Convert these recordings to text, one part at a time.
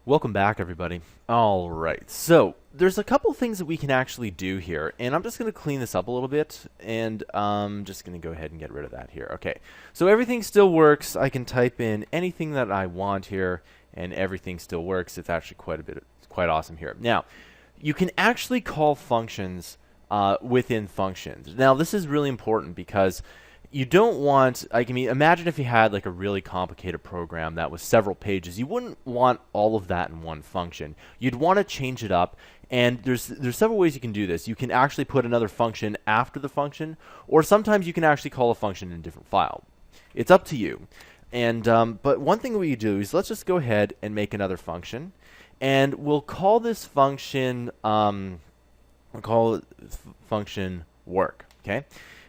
Welcome back, everybody. All right, so there's a couple things that we can actually do here, and I'm just going to clean this up a little bit, and I'm just going to go ahead and get rid of that here. Okay, so everything still works. I can type in anything that I want here, and everything still works. It's actually quite awesome here. Now, you can actually call functions within functions. Now, this is really important because you don't want, imagine if you had like a really complicated program that was several pages. You wouldn't want all of that in one function. You'd want to change it up, and there's several ways you can do this. You can actually put another function after the function, or sometimes you can actually call a function in a different file. It's up to you. And but one thing we do is let's just go ahead and make another function, and we'll call this function function work. Okay.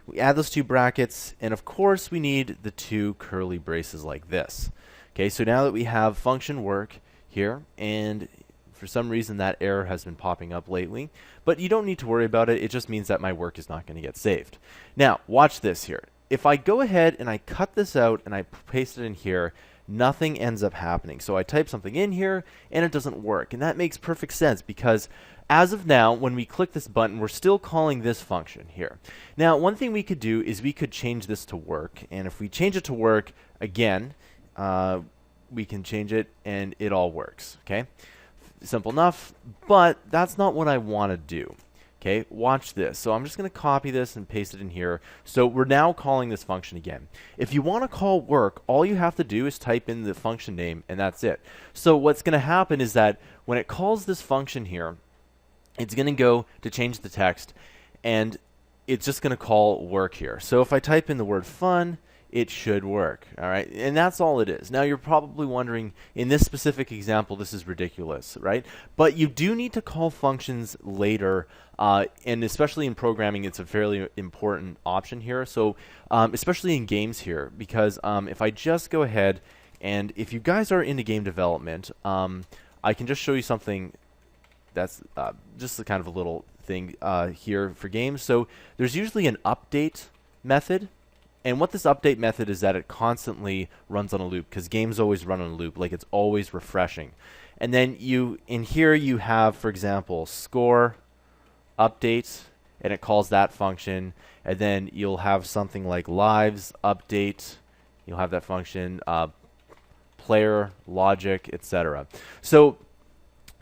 We add those two brackets, and of course we need the two curly braces like this. Okay, so now that we have function work here, and for some reason that error has been popping up lately, but you don't need to worry about it. It just means that my work is not going to get saved. Now, watch this here. If I go ahead and I cut this out and I paste it in here, nothing ends up happening. So I type something in here and it doesn't work, and that makes perfect sense because as of now, when we click this button, we're still calling this function here. Now, one thing we could do is we could change this to work, and if we change it to work, again, we can change it and it all works, okay? Simple enough, but that's not what I want to do. Okay, watch this. So I'm just going to copy this and paste it in here. So we're now calling this function again. If you want to call work, all you have to do is type in the function name, and that's it. So what's going to happen is that when it calls this function here, it's going to go to change the text, and it's just going to call work here. So if I type in the word fun, it should work. All right, and that's all it is. Now you're probably wondering, in this specific example, this is ridiculous, right? But you do need to call functions later, and especially in programming, it's a fairly important option here. So especially in games here, because if I just go ahead, and if you guys are into game development, I can just show you something that's just a kind of a little thing here for games. So there's usually an update method. And what this update method is that it constantly runs on a loop, because games always run on a loop, like it's always refreshing. And then in here you have, for example, score update, and it calls that function. And then you'll have something like lives update. You'll have that function, player logic, etc. So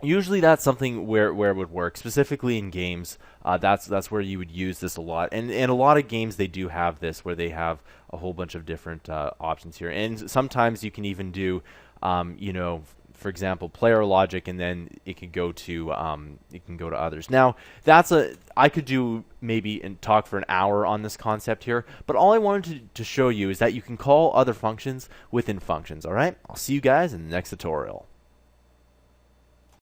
usually that's something where it would work, specifically in games. That's where you would use this a lot. And a lot of games, they do have this, where they have a whole bunch of different options here. And sometimes you can even do, for example, player logic, and then it can go to others. Now, I could do maybe and talk for an hour on this concept here, but all I wanted to show you is that you can call other functions within functions. All right, I'll see you guys in the next tutorial.